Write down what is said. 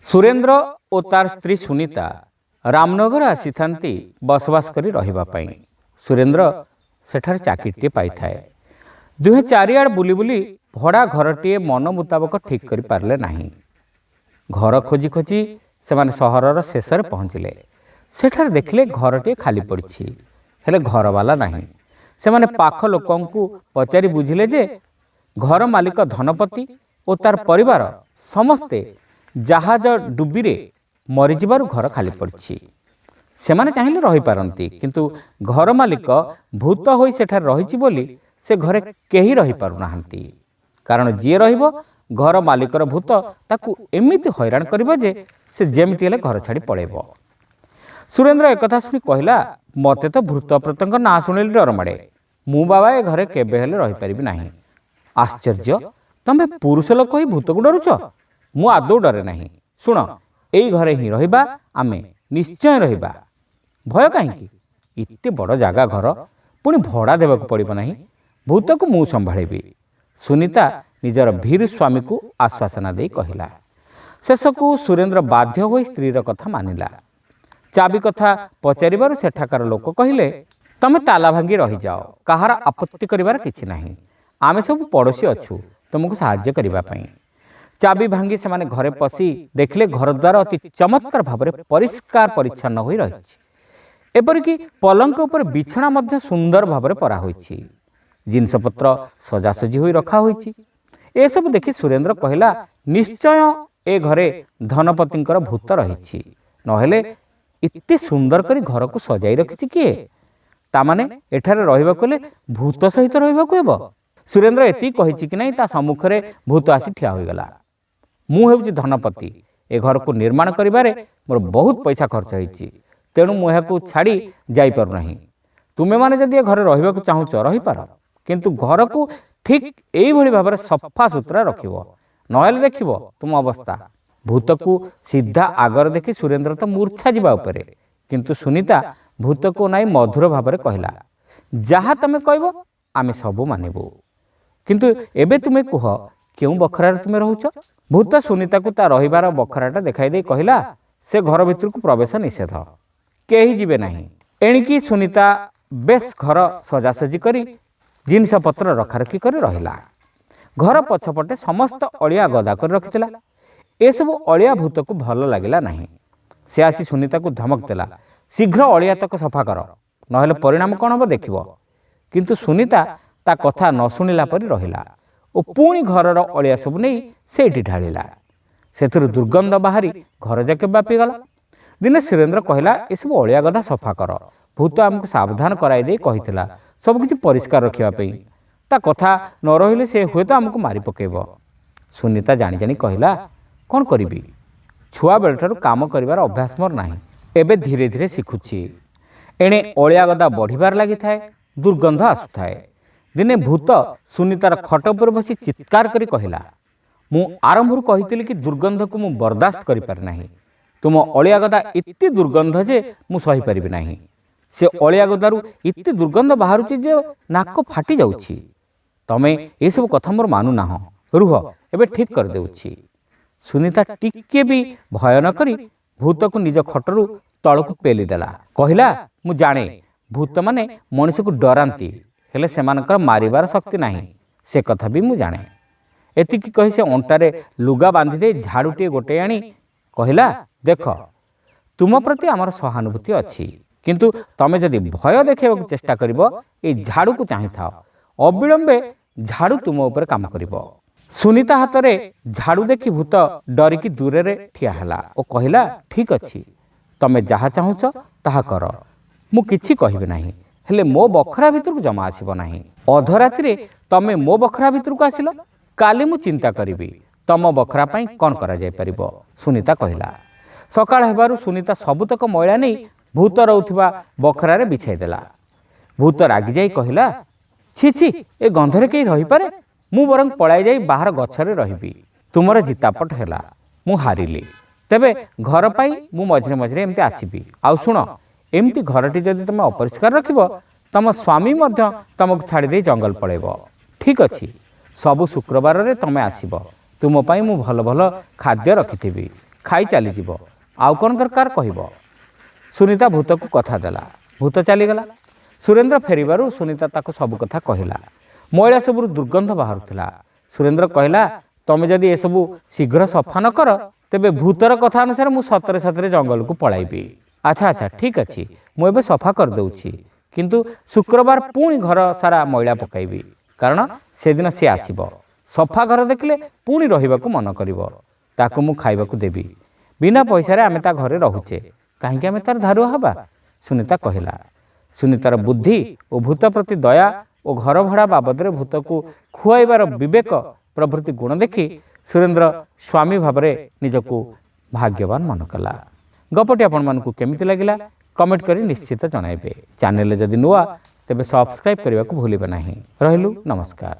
सुरेंद्र और तार स्त्री सुनीता रामनगर आसी थांती बसवास करी रहिबा पई। सुरेंद्र सेठार चाकरीटे पाई थाए। दुहे चारिआड़ बुली बुली भड़ा घरटीए मन मुताबक ठीक करि पारले नाही। घर खोजी खोजी सेमाने सहरर शेषरे पहुँचिले। सेठार देखिले घरटीए खाली पड़िछि, हेले घरवाला नाही। सेमाने पाख लोकंकु पचारि बुझिले जे घर मालिक धनपति और तार परिवार समस्ते जहाज डुबीरे मरीजिबारु घर खाली पड़िछि। सेमाने चाहिए रही पारंती, किंतु घर मालिक भूत होई सेठार रहिछि बोली से घरे केही रही पारु नाहंती। कारण जी रहिबो घर मालिकर भूत ताकू एमिति हैरान करिबो जे से जेमिति हेले घर छाड़ी पळेबो। सुरेंद्र एकथा सुनी कहला, मते तो भूत प्रेतंक ना सुनिले डर माड़े। मु बाबा ए घरे केबे हेले रही पारिबि नाही। आश्चर्य, तमे पुरुष लोक होई भूत को डरुच? मु आदौ डरे नाही। सुण, एई घरे ही रहिबा, आमे निश्चय रहिबा। भय काहींकी? इत्ते बड़ जागा घर, पुणी भड़ा देबाकू पड़िबो नाही। भूत को मु संभाळिबि। सुनीता निजर भीर स्वामी को आश्वासना देई कहिला। शेषकू सुरेंद्र बाध्य होई स्त्रीर कथा मानिला। चाबी कथा पचारिबारु सेठाकार लोक कहिले, तमे ताला भांगी रही जाओ, कहार आपत्ति करिबार किछि नाही। आमे सब पड़ोसी अछु तुमको साहाय्य करिबा पई। चाबी भांगी सेमाने घरे पसी देखिले घरद्वार अति चमत्कार भावरे परिष्कार परिच्छन्न होई रहिछि। एपरिकी पलंक उपर बिछଣା मध्य सुंदर भावरे परा होइछि। जिनसपत्र सजासजी होई रखा होइछि। ए सब देखि सुरेंद्र कहिला, निश्चय ए घरे धनपतिंकर भूत रहिछि, नहेले इत्ते सुंदर करी घर को सजाई रखिछि किए? तामाने एठारे रहिबाकू ले भूत सहित रहिबाकू हेबो। सुरेंद्र एति कहिछि कि नाही ता सम्मुखरे भूत आसी ठिया होइगला। मु हेउछि धनपति, ए घर को निर्माण करिबारे मोर बहुत पैसा खर्च होइछि, तेणु मु एहाकू छाड़ी जाई पारु नाही। तुमे माने जदि ए घरे रहिबाकू चाहुच रहि पार, किंतु घर को ठीक एई भली भाबरे सफा सुतरा रखिबो, नहेले देखिबो तुम अवस्था। भूत को सीधा आगर देखि सुरेंद्र तो मूर्छा जिबा उपरे, किंतु सुनीता भूत को नाई मधुर भाबरे कहिला, जहा तमे कहबो आमे सबु मानिबो, किंतु एबे तुमे कुह केउ बखरारे तुमे रहुच? भूत सुनीता को ता रहिबार बखराटा देखाई दे कहिला, से घर भितर को प्रवेश निषेध, केही जिबे नाही। एणिकी सुनीता बेस घर सजासजी करी जिनिस पत्र रखारखी कर रहिला। घर पछपटे समस्त अलिया गदा कर रखिथिला। ए सब अलिया भूत को भल लागिला नाही। से आसी सुनीता को धमक देला, शीघ्र अलिया तक सफा कर, नहेले परिणाम कौन हबो देखिबो। किंतु सुनीता ता कथा न सुनिला परि रहिला ओ पुणी घरर अलिया सब नहीं सेठी ढालिला। सेथुरु दुर्गंध बाहरी घर जाके बापी गला। दिने सुरेंद्र कहिला, ए सब अलिया गदा सफा कर, भूत आमको सावधान कराई दे कहिथिला सब किछि परिष्कार रखिबा पई। ता कथा न रहिले से हुए तो आमको मारी पकेबो। सुनीता जानी जानी कहिला, कौन करिबी, छुआ बेलठारु काम करिवार अभ्यास मोर नाही, एबे धीरे धीरे शिखुछि। एणे अलिया गदा बढ़िबार लागि थाए, दुर्गंध आसुथाए। दिने भूत सुनीतार खट उपर बसी चित्कार करी कहिला, मु आरंभरु कहितिली कि दुर्गंध को मु बर्दाश्त करि पारि नाही। तुम अलिया गदा इत्ते दुर्गंध जे मु सही पारिबि नाही। से अलिया गदारु इत्ते दुर्गंध बाहरुछि जे नाक फाटी जाउछि। तमे ए सब कथा मोर मानु नाह, रुह एबे ठीक कर देउछि। सुनीता टिके भी भय न करी भूत को निज खटरु तळकु पेली देला। कहिला, मु जाने भूत माने मनुष्य को डरांती, हेले सेमानकर मारिबार शक्ति नाही, से कथा भी मु जाने। एतिकी कहि से अंटारे लुगा बांधि दे झाड़ूटे गोटे आनी कहिला, देख तुम प्रति आमर सहानुभूति अछि, किंतु तमे जदि भय देखेबाकू चेष्टा करिवो ए झाड़ू को चाहि थाओ, अविलंबे झाड़ू तुम ऊपर काम करिवो। सुनीता हाथ रे झाड़ू देखि भूत डरिकी दूरे रे ठिया हला ओ कहिला, ठीक अछि, तमे जहा चाहुच ताहा कर, मु किछि कहिबे नाही, हेले मो बखरा भितर को जमा आसीबो नाही। अधराति रे तमे मो बखरा भितर को आसिलो, काली मु चिंता करिबी तम बखरा पई कोन करा जाय परिबो। सुनीता कहिला। सकाळ हेबारु सुनीता सबुतक मैला नै भूत रहउथिबा बखरा रे बिछाई देला। भूत रागी जाई कहिला, छी छी, ए गंधरे केही रहि पारे, मु बरंग पळाई जाई बाहर गछरे रहिबी। तुमर जितापट हेला, मु हारिली, तेबे घर पाई मु मझरे मझरे एमती आसीबी। आउ सुण, एमती घरटी जदि तुम अपरिष्कार रखिबो, तम स्वामी मध्य तुमको छाड़ी दे जंगल पळेबो। ठीक अछि, सबु शुक्रबार रे तमे आसीबो, तुम पाई मु भल भल खाद्य रखिथिबी, ଖାଇ ଚାଲିଯିବ, ଆଉ କ'ଣ ଦରକାର କହିବ। ସୁନିତା ଭୂତକୁ କଥା ଦେଲା, ଭୂତ ଚାଲିଗଲା। ସୁରେନ୍ଦ୍ର ଫେରିବାରୁ ସୁନିତା ତାକୁ ସବୁ କଥା କହିଲା। ମଇଳା ସବୁରୁ ଦୁର୍ଗନ୍ଧ ବାହାରୁଥିଲା। ସୁରେନ୍ଦ୍ର କହିଲା, ତମେ ଯଦି ଏସବୁ ଶୀଘ୍ର ସଫା ନ କର ତେବେ ଭୂତର କଥା ଅନୁସାରେ ମୁଁ ସତରେ ସତରେ ଜଙ୍ଗଲକୁ ପଳାଇବି। ଆଚ୍ଛା ଆଚ୍ଛା ଠିକ୍ ଅଛି, ମୁଁ ଏବେ ସଫା କରିଦେଉଛି, କିନ୍ତୁ ଶୁକ୍ରବାର ପୁଣି ଘର ସାରା ମଇଳା ପକାଇବି, କାରଣ ସେଦିନ ସେ ଆସିବ। ସଫା ଘର ଦେଖିଲେ ପୁଣି ରହିବାକୁ ମନ କରିବ। ତାକୁ ମୁଁ ଖାଇବାକୁ ଦେବି। ବିନା ପଇସାରେ ଆମେ ତା ଘରେ ରହୁଛେ, କାହିଁକି ଆମେ ତାର ଧାରୁଆ ହେବା? ସୁନିତା କହିଲା। ସୁନିତାର ବୁଦ୍ଧି ଓ ଭୂତ ପ୍ରତି ଦୟା ଓ ଘର ଭଡ଼ା ବାବଦରେ ଭୂତକୁ ଖୁଆଇବାର ବିବେକ ପ୍ରଭୃତି ଗୁଣ ଦେଖି ସୁରେନ୍ଦ୍ର ସ୍ୱାମୀ ଭାବରେ ନିଜକୁ ଭାଗ୍ୟବାନ ମନେ କଲା। ଗପଟି ଆପଣମାନଙ୍କୁ କେମିତି ଲାଗିଲା କମେଣ୍ଟ କରି ନିଶ୍ଚିତ ଜଣାଇବେ। ଚ୍ୟାନେଲରେ ଯଦି ନୂଆ ତେବେ ସବସ୍କ୍ରାଇବ୍ କରିବାକୁ ଭୁଲିବେ ନାହିଁ। ରହିଲୁ, ନମସ୍କାର।